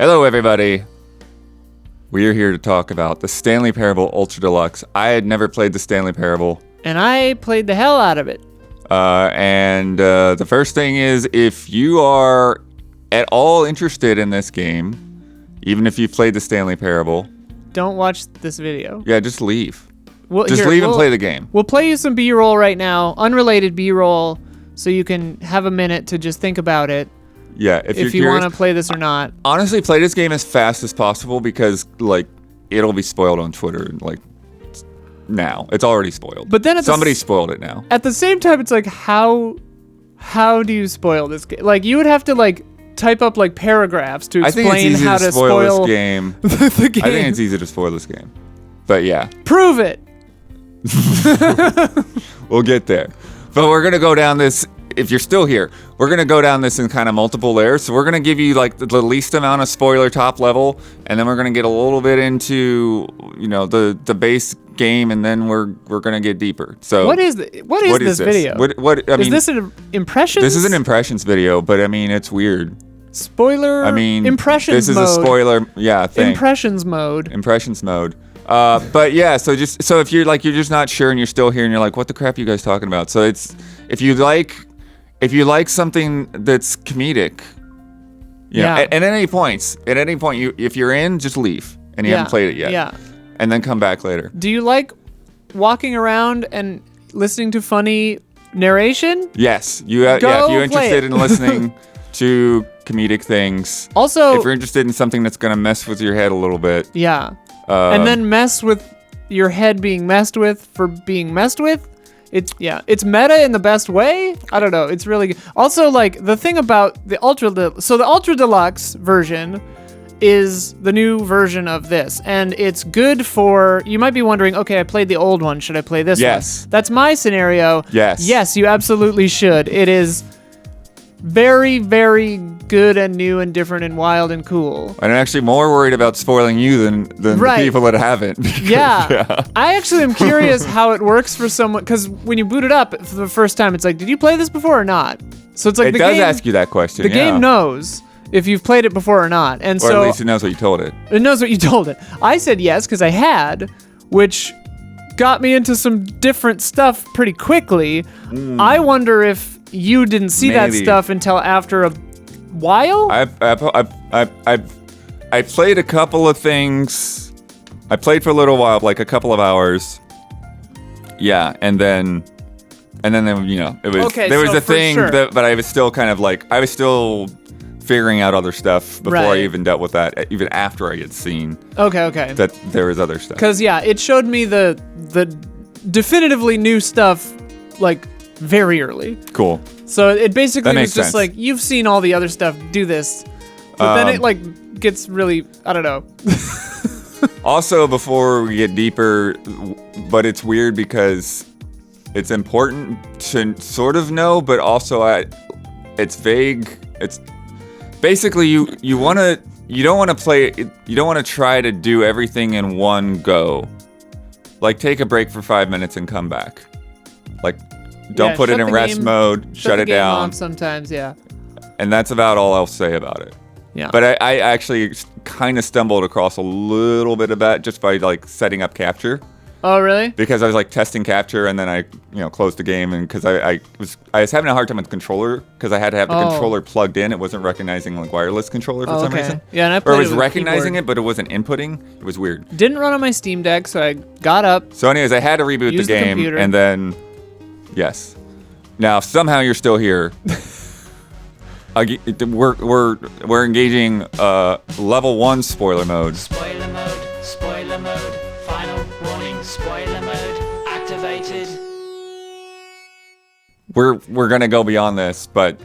Hello, everybody. We are here to talk about the Stanley Parable Ultra Deluxe. I had never played the Stanley Parable. And I played the hell out of it. The first thing is, if you are at all interested in this game, even if you've played the Stanley Parable, don't watch this video. Yeah, just leave. Well, leave and play the game. We'll play you some B-roll right now, unrelated B-roll, so you can have a minute to just think about it. Yeah, if you want to play this or not. Honestly, play this game as fast as possible because, it'll be spoiled on Twitter, now. It's already spoiled. But then somebody spoiled it now. At the same time, it's how do you spoil this game? You would have to, type up, paragraphs to explain how to spoil this game. the game. I think it's easy to spoil this game. But, yeah. Prove it! We'll get there. But we're going to go down this... If you're still here, we're going to go down this in kind of multiple layers. So we're going to give you the least amount of spoiler top level, and then we're going to get a little bit into, the base game, and then we're going to get deeper. So what is this video? Is this an impressions? This is an impressions video, but it's weird. Spoiler. Impressions this is mode. A spoiler. Yeah, thing. Impressions mode. Impressions mode. But yeah, so if you're you're just not sure and you're still here and you're like, what the crap are you guys talking about? So if you like something that's comedic, at any point, if you're in, just leave and you haven't played it yet. Yeah. And then come back later. Do you like walking around and listening to funny narration? Yes. If you're interested in listening to comedic things. Also, if you're interested in something that's going to mess with your head a little bit. Yeah. And then mess with your head being messed with for being messed with. It's meta in the best way. I don't know. It's really good. Also, the thing about the the Ultra Deluxe version is the new version of this, and it's good for. You might be wondering, okay, I played the old one. Should I play this one? Yes. That's my scenario. Yes. Yes, you absolutely should. It is very, very good and new and different and wild and cool. I'm actually more worried about spoiling you than the people that haven't. Yeah. I actually am curious how it works for someone, because when you boot it up for the first time, it's did you play this before or not? So it's it does ask you that question. The game knows if you've played it before or not. And or at least it knows what you told it. It knows what you told it. I said yes because I had, which got me into some different stuff pretty quickly. I wonder if you didn't see that stuff until after a while. I played a couple of things. I played for a little while, a couple of hours. Yeah, and then it was there was a thing that, but I was still kind of I was still figuring out other stuff before I even dealt with that, even after I had seen that there was other stuff. Because it showed me the definitively new stuff very early. Cool. So it basically was just sense. you've seen all the other stuff, do this. But then it gets really, I don't know. Also, before we get deeper, but it's weird because it's important to sort of know, but also it's vague. It's basically you don't want to try to do everything in one go. Take a break for 5 minutes and come back. Don't put it in rest mode. Shut it down. Sometimes, yeah. And that's about all I'll say about it. Yeah. But I actually kind of stumbled across a little bit of that just by setting up capture. Oh, really? Because I was testing capture, and then I closed the game, and because I was having a hard time with the controller because I had to have the controller plugged in. It wasn't recognizing wireless controller for some reason. Yeah, and I played it was recognizing it, but it wasn't inputting. It was weird. Didn't run on my Steam Deck, so I got up. So, anyways, I had to reboot the game, and then. Yes. Now somehow you're still here. We're engaging level 1 spoiler mode. Spoiler mode, final warning, spoiler mode activated. We're gonna go beyond this, but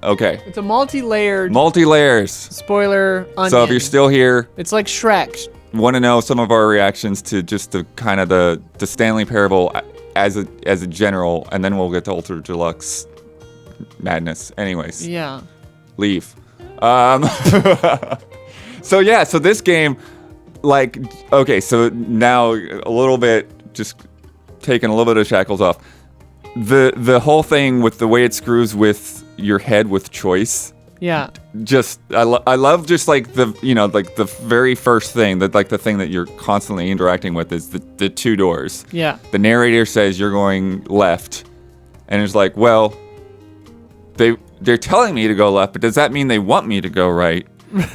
okay. It's a multi-layered layers. Spoiler onion. So if you're still here, it's like Shrek. Want to know some of our reactions to just the kind of the Stanley Parable as a general, and then we'll get to Ultra Deluxe madness. Anyways. Yeah. Leave. So this game, so now a little bit, just taking a little bit of shackles off. The whole thing with the way it screws with your head with choice Yeah. Just I love just like the like the very first thing that like the thing that you're constantly interacting with is the two doors. Yeah. The narrator says you're going left, and it's like, well, they're telling me to go left, but does that mean they want me to go right?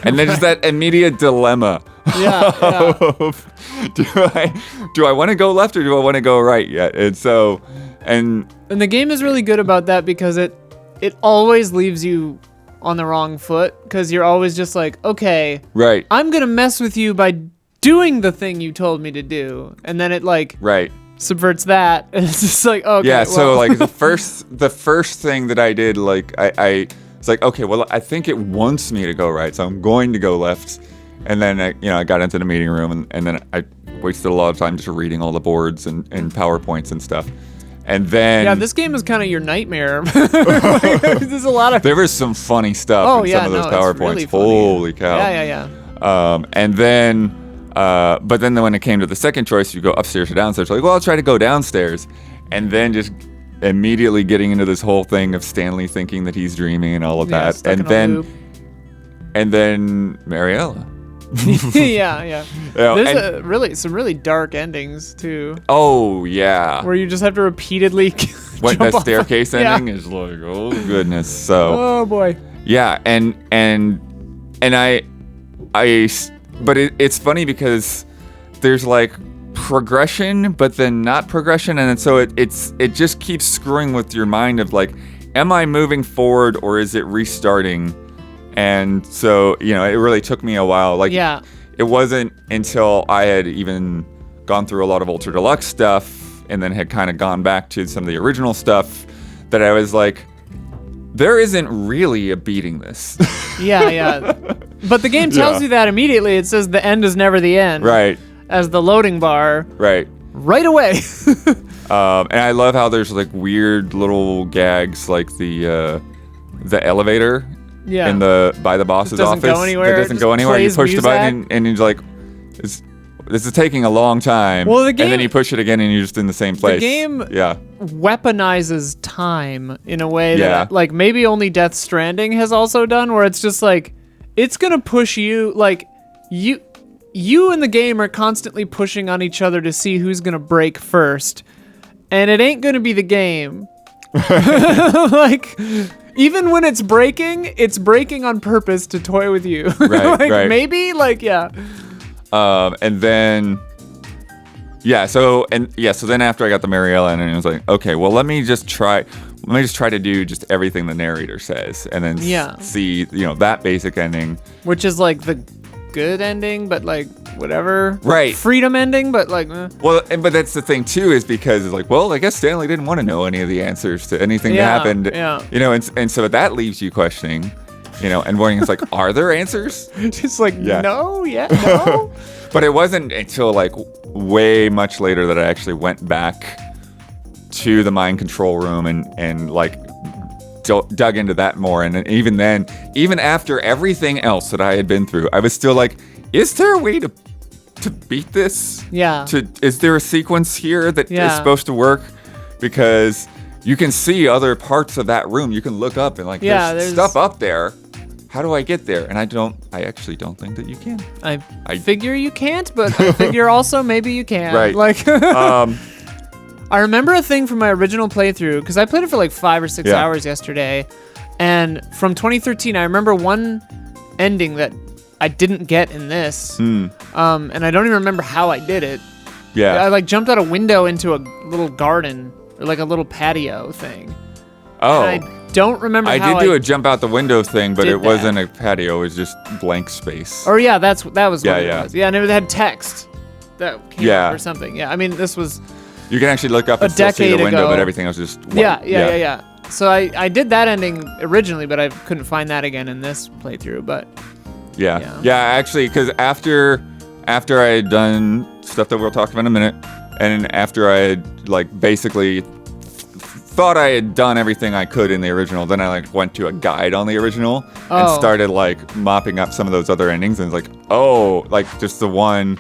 And there's that immediate dilemma. Yeah. Of, do I want to go left or do I want to go right yet? And so and the game is really good about that because it always leaves you on the wrong foot because you're always just like, okay, right, I'm gonna mess with you by doing the thing you told me to do, and then it like right. subverts that, and it's just like, okay, Yeah, well. so like the first thing that I did, like I was like, okay, well, I think it wants me to go right, so I'm going to go left. And then I got into the meeting room, and then I wasted a lot of time just reading all the boards and PowerPoints and stuff. And then yeah, this game is kind of your nightmare. Like, there's a lot of there was some funny stuff in some of those PowerPoints. It's really funny. Holy cow! Yeah. And then, but then when it came to the second choice, you go upstairs or downstairs. Like, well, I'll try to go downstairs, and then just immediately getting into this whole thing of Stanley thinking that he's dreaming and all of that, stuck in a loop. and then Mariella. yeah. Yeah, There's some really dark endings too. Oh yeah. Where you just have to repeatedly What jump that off staircase yeah. ending is like, oh goodness. So oh boy. yeah, and but it's funny because there's like progression, but then not progression, and so it just keeps screwing with your mind of like, am I moving forward or is it restarting? And so, it really took me a while. Like, yeah. It wasn't until I had even gone through a lot of Ultra Deluxe stuff and then had kind of gone back to some of the original stuff that I was like, there isn't really a beating this. Yeah. But the game tells you that immediately. It says the end is never the end. Right. As the loading bar. Right away. And I love how there's like weird little gags, like the elevator. Yeah. By the boss's doesn't office. Go anywhere. It doesn't go anywhere. You push the button and you're like, this is taking a long time. Well, the game, and then you push it again and you're just in the same place. The game yeah. weaponizes time in a way yeah. that like maybe only Death Stranding has also done, where it's just like, it's going to push you, like you and the game are constantly pushing on each other to see who's going to break first. And it ain't going to be the game. Like, even when it's breaking on purpose to toy with you. Right, like, right. Maybe, like, yeah. And then, so then after I got the Mariella and it was like, okay, well, let me just try to do just everything the narrator says and then see, that basic ending. Which is like the good ending, but like whatever. Right. Freedom ending, but like. Well, but that's the thing too, is because it's like, well, I guess Stanley didn't want to know any of the answers to anything that happened. Yeah. And so that leaves you questioning, and wondering, it's like, are there answers? Just like, no. But it wasn't until like way much later that I actually went back to the mind control room and like dug into that more. And even then, even after everything else that I had been through, I was still like, is there a way to beat this? Yeah. Is there a sequence here that is supposed to work? Because you can see other parts of that room. You can look up and like, there's stuff up there. How do I get there? And I actually don't think that you can. I figure you can't, but I figure also maybe you can. Right. Like, I remember a thing from my original playthrough, because I played it for like 5 or 6 hours yesterday. And from 2013, I remember one ending that I didn't get in this. And I don't even remember how I did it. Yeah. I like jumped out a window into a little garden, or like a little patio thing. Oh. And I don't remember how I did do a jump out the window thing, but it wasn't a patio. It was just blank space. Or that was what it was. Yeah, and it had text that came up or something. Yeah, I mean, this was... You can actually look up and still see the window, but everything else is just white. Yeah. So I did that ending originally, but I couldn't find that again in this playthrough, but... Yeah, actually, because after I had done stuff that we'll talk about in a minute, and after I had like basically thought I had done everything I could in the original, then I like went to a guide on the original and started like mopping up some of those other endings, and it's like, like just the one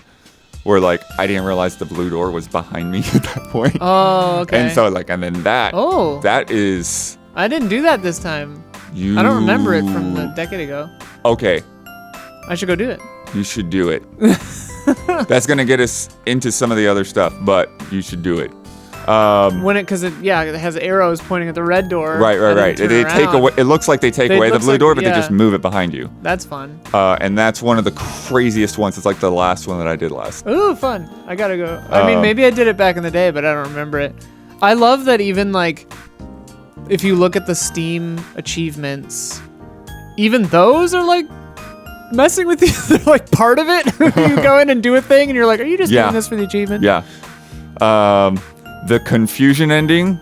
where like I didn't realize the blue door was behind me at that point. Oh, okay. And so like, and then that is... I didn't do that this time. You. I don't remember it from a decade ago. Okay, I should go do it. you should do it. That's gonna get us into some of the other stuff, but you should do it. Because it has arrows pointing at the red door. Right. and then They turn take around. away. It looks like they take away the looks blue like- door, but they yeah. just move it behind you. That's fun. And that's one of the craziest ones. It's like the last one that I did last. Ooh, fun. I gotta go. I mean, maybe I did it back in the day, but I don't remember it. I love that even like, if you look at the Steam achievements, even those are like messing with you. They're like part of it. You go in and do a thing and you're like, are you just Yeah. doing this for the achievement? Yeah. The confusion ending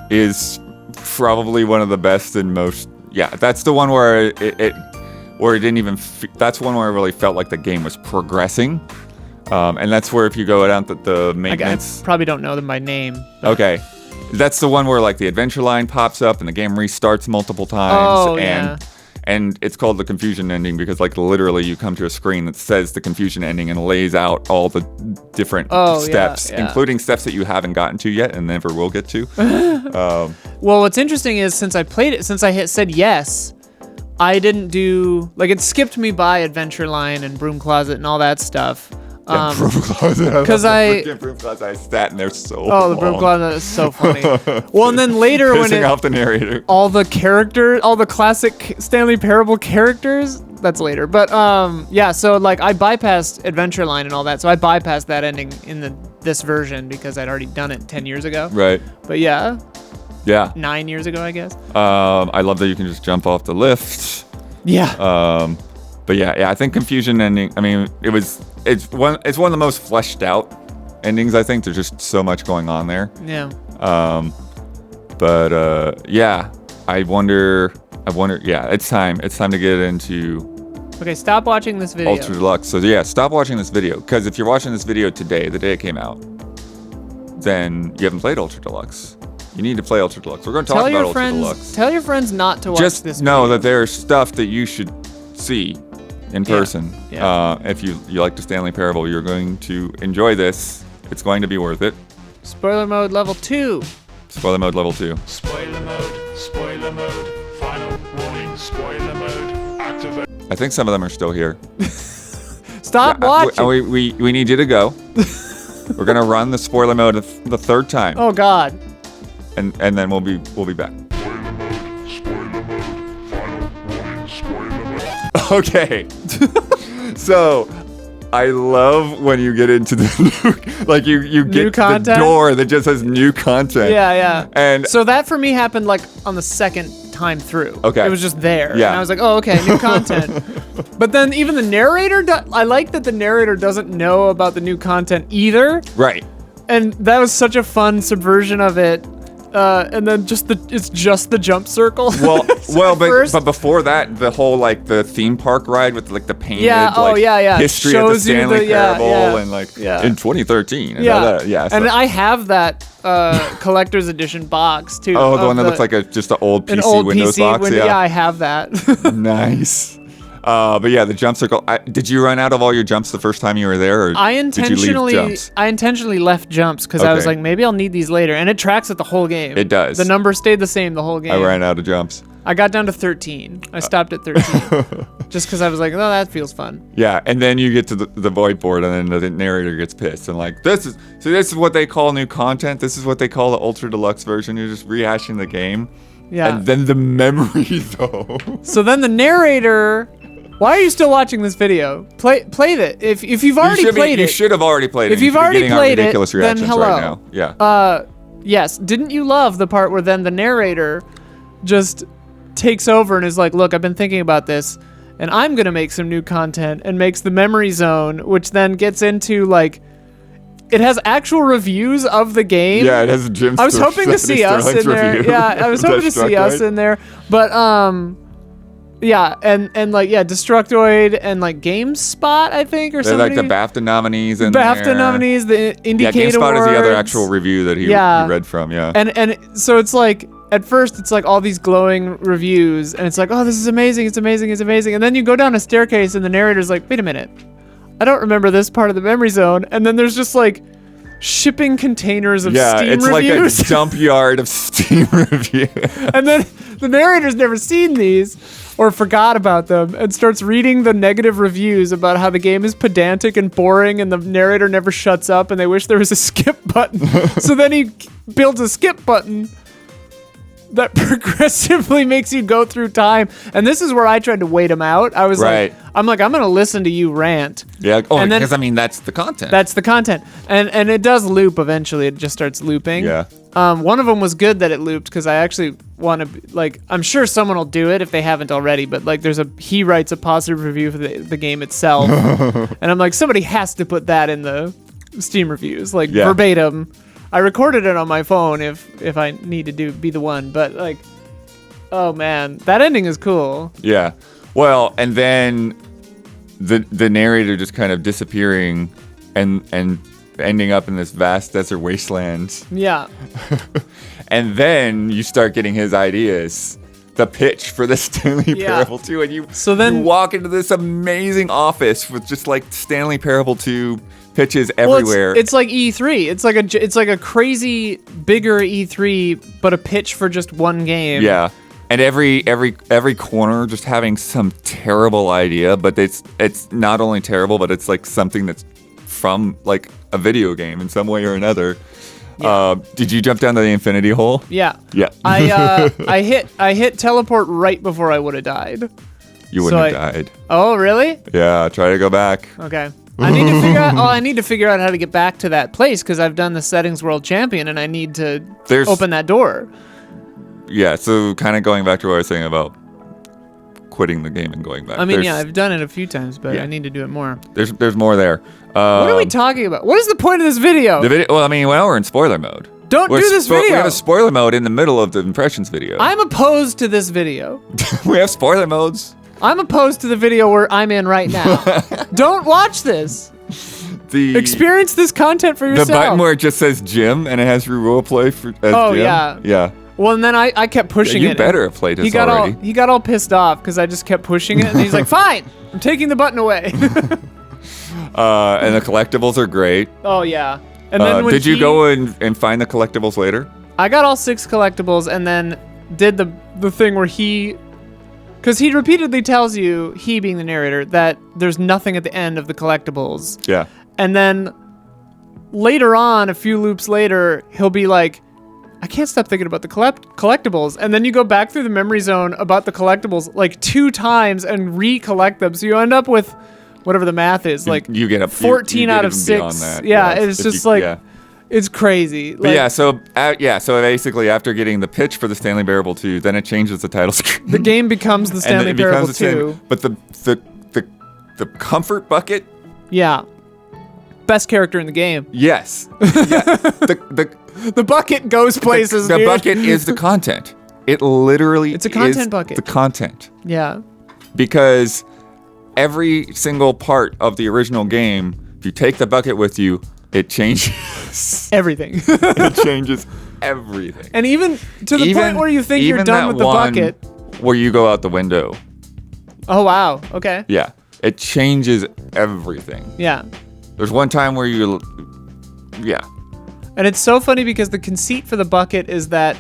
is probably one of the best and most. Yeah, that's the one where it didn't even. That's one where I really felt like the game was progressing. And that's where if you go down the I maintenance. probably don't know them by name. Okay. That's the one where like the adventure line pops up and the game restarts multiple times. Oh, and yeah. And it's called the confusion ending because like literally you come to a screen that says the confusion ending and lays out all the different steps, yeah. including steps that you haven't gotten to yet and never will get to. Well, what's interesting is since I said yes, I didn't do like it skipped me by Adventure Line and Broom Closet and all that stuff. Broom Closet. 'cause I- Broom Closet. I sat in there so Oh, the Broom long. Closet is so funny. Well, and then later when Pissing off the narrator. all the classic Stanley Parable characters, that's later. But yeah, so like I bypassed Adventure Line and all that, so I bypassed that ending in this version because I'd already done it 10 years ago. Right. But yeah, Yeah. 9 years ago, I guess. I love that you can just jump off the lift. Yeah. But yeah, I think confusion ending. I mean, it's one of the most fleshed out endings. I think there's just so much going on there. Yeah. Yeah, I wonder. Yeah, it's time. It's time to get into Okay, stop watching this video. Ultra Deluxe. So yeah, stop watching this video because if you're watching this video today, the day it came out, then you haven't played Ultra Deluxe. You need to play Ultra Deluxe. We're going to talk about Ultra Deluxe. Tell your friends not to watch Just this know video. that there's stuff that you should see in person. Yeah. If you like the Stanley Parable, you're going to enjoy this. It's going to be worth it. Spoiler mode level 2. Spoiler mode level 2. Spoiler mode, final warning, spoiler mode, activate. I think some of them are still here. Stop watching. We need you to go. We're gonna run the spoiler mode the third time, Oh God. and then we'll be back. Okay. So, I love when you get into the like you get New to the content? door that just says new content. Yeah. And So that for me happened like on the second time through. Okay. It was just there. Yeah. And I was like, oh, okay, new content. But then even the narrator, I like that the narrator doesn't know about the new content either. right. And that was such a fun subversion of it. And then it's just the jump circle. Well, At first. but before that, the whole like the theme park ride with like the painted yeah. history of the Shows you Stanley Parable and like yeah. in 2013. And Yeah. so- And I have that collector's edition box too. oh, the of one that looks like just an old PC an old Windows PC box. window. Yeah, I have that. Nice. But yeah, the jump circle. Did you run out of all your jumps the first time you were there, or did you leave jumps? I intentionally left jumps because I was Okay. like, maybe I'll need these later, and it tracks it the whole game. It does. The number stayed the same the whole game. I ran out of jumps. I got down to 13. I stopped at 13 just because I was like, oh, that feels fun. Yeah, and then you get to the void board, and then the narrator gets pissed and like, this is what they call new content. This is what they call the Ultra Deluxe version. You're just rehashing the game. Yeah. And then the memory though. So then the narrator. Why are you still watching this video? Play it. If you've already played You it. should have already played it. If You you've should be already getting our played it, ridiculous then reactions hello. right now. Yeah. Yes. Didn't you love the part where then the narrator just takes over and is like, look, I've been thinking about this and I'm going to make some new content, and makes the memory zone, which then gets into like, it has actual reviews of the game. Yeah, it has Jim. I was hoping to see us in there. Review. Yeah, I was hoping to see us in there. But yeah, and like Destructoid and like GameSpot, I think, or They're something. like the BAFTA nominees in BAFTA there. nominees, the Indiecade Yeah, GameSpot Awards. is the other actual review that he read from. Yeah. And so it's like, at first it's like all these glowing reviews, and it's like, oh, this is amazing, it's amazing, it's amazing. And then you go down a staircase and the narrator's like, wait a minute, I don't remember this part of the memory zone. And then there's just like shipping containers of Yeah, Steam it's reviews. like a dump yard of Steam reviews. And then the narrator's never seen these or forgot about them and starts reading the negative reviews about how the game is pedantic and boring and the narrator never shuts up and they wish there was a skip button. So then he builds a skip button that progressively makes you go through time. And this is where I tried to wait him out. I was Right. I'm going to listen to you rant. Yeah. Oh, And then- because I mean that's the content. That's the content. And it does loop eventually. It just starts looping. Yeah. One of them was good that it looped because I actually want to, like, I'm sure someone will do it if they haven't already, but like he writes a positive review for the game itself. And I'm like, somebody has to put that in the Steam reviews, like Yeah. verbatim. I recorded it on my phone if I need to be the one, but like, oh man, that ending is cool. Yeah. Well, and then the narrator just kind of disappearing and ending up in this vast desert wasteland. Yeah. And then you start getting his ideas. The pitch for the Stanley Yeah. Parable 2, and you then- you walk into this amazing office with just like Stanley Parable 2 pitches Well, everywhere. it's like E3. It's like a crazy bigger E3, but a pitch for just one game. Yeah. And every corner just having some terrible idea, but it's not only terrible, but it's like something that's from like a video game in some way or another. Did you jump down to the infinity hole? Yeah. Yeah. I hit teleport right before I would have died. You wouldn't so have died. Oh, really? Yeah, try to go back. Okay. I need to figure out. Oh, I need to figure out how to get back to that place because I've done the settings world champion and I need to open that door. Yeah, so kind of going back to what I was saying about quitting the game and going back. I mean, yeah, I've done it a few times, but Yeah. I need to do it more. There's more there. What are we talking about? What is the point of this video? The video. Well, I mean, we're in spoiler mode. Don't do this We video. have a spoiler mode in the middle of the impressions video. I'm opposed to this video. We have spoiler modes. I'm opposed to the video where I'm in right now. Don't watch this. The Experience this content for yourself. The button where it just says Jim and it has your role play for as Oh, Jim. yeah. Yeah. Well, and then I kept pushing You it. better have played this he got already. He got all pissed off because I just kept pushing it, and he's like, "Fine, I'm taking the button away." And the collectibles are great. Oh yeah. And then when did you go and find the collectibles later? I got all 6 collectibles, and then did the thing where because he repeatedly tells you, he being the narrator, that there's nothing at the end of the collectibles. Yeah. And then later on, a few loops later, he'll be like, I can't stop thinking about the collectibles. And then you go back through the memory zone about the collectibles like 2 times and recollect them. So you end up with whatever the math is, like you get up 14 you out get of even 6. beyond that. Yeah, Yes, it's if just you- like, yeah. it's crazy. But Like, so basically after getting the pitch for the Stanley Parable 2, then it changes the title screen. the game becomes the And Stanley then it Parable becomes the 2. But the comfort bucket, Yeah. Best character in the game. yes. Yeah. The bucket goes places, the dude. bucket is the content. It literally It's a content is bucket. the content. Yeah. Because every single part of the original game, if you take the bucket with you, it changes. Everything. It changes everything. And even to the point where you think you're even done that with the one bucket. where you go out the window. Oh, wow. Okay. Yeah. It changes everything. Yeah. There's one time where yeah. And it's so funny because the conceit for the bucket is that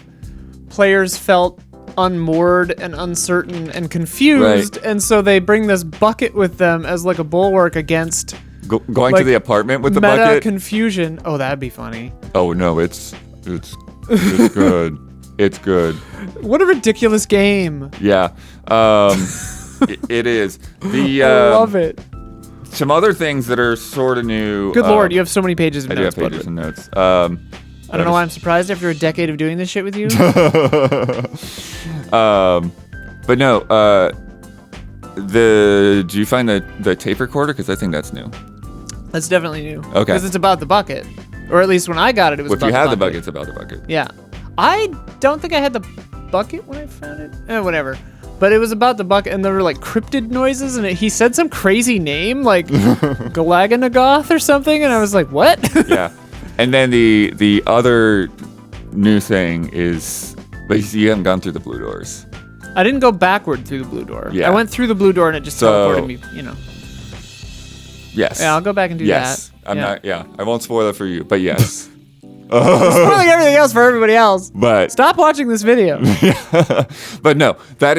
players felt unmoored and uncertain and confused. Right. And so they bring this bucket with them as like a bulwark against Going like, to the apartment with the meta bucket. confusion. Oh, that'd be funny. Oh no, it's good. It's good. What a ridiculous game. Yeah. It is. The I love it. some other things that are sort of new. Good lord, you have so many pages of I do notes. have pages Bloodwood. and notes. I don't know why I'm surprised after a decade of doing this shit with you. But no. Did you find the tape recorder? Because I think that's new. That's definitely new. Okay. Because it's about the bucket. Or at least when I got it, it was Well, if about you have the bucket. bucket, it's about the bucket. Yeah. I don't think I had the bucket when I found it. Whatever. But it was about the bucket, and there were like cryptid noises, and he said some crazy name, like Galaganagoth or something, and I was like, what? Yeah. And then the other new thing is, but you haven't gone through the blue doors. I didn't go backward through the blue door. Yeah. I went through the blue door, and it just So- teleported me, Yes. Yeah, I'll go back and do yes. that. I'm not. Yeah, I won't spoil it for you, but yes. Spoiling everything else for everybody else. But Stop watching this video. but no, that.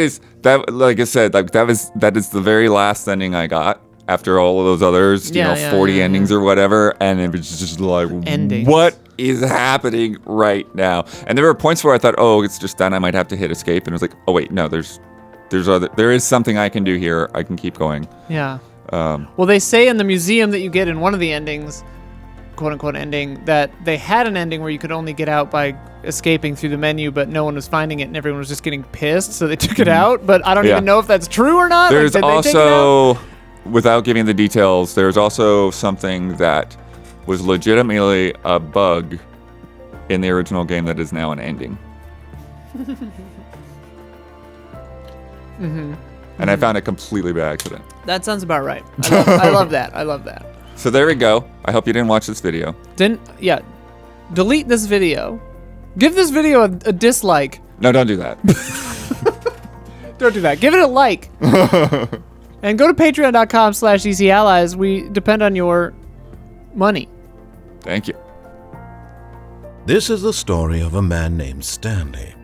Like I said, like that is the very last ending I got after all of those others. Yeah, 40 endings or whatever, and it was just like, Endings. what is happening right now? And there were points where I thought, oh, it's just done. I might have to hit escape, and it was like, oh wait, no, there is something I can do here. I can keep going. Yeah. Well, they say in the museum that you get in one of the endings, quote unquote ending, that they had an ending where you could only get out by escaping through the menu, but no one was finding it and everyone was just getting pissed, so they took it out. But I don't even know if that's true or not. There's did they take it also, without giving the details, there's also something that was legitimately a bug in the original game that is now an ending. And I found it completely by accident. That sounds about right. I love that. I love that. So there we go. I hope you didn't watch this video. Delete this video. Give this video a dislike. No, don't do that. Don't do that. Give it a like. And go to patreon.com/ECAllies. We depend on your money. Thank you. This is the story of a man named Stanley.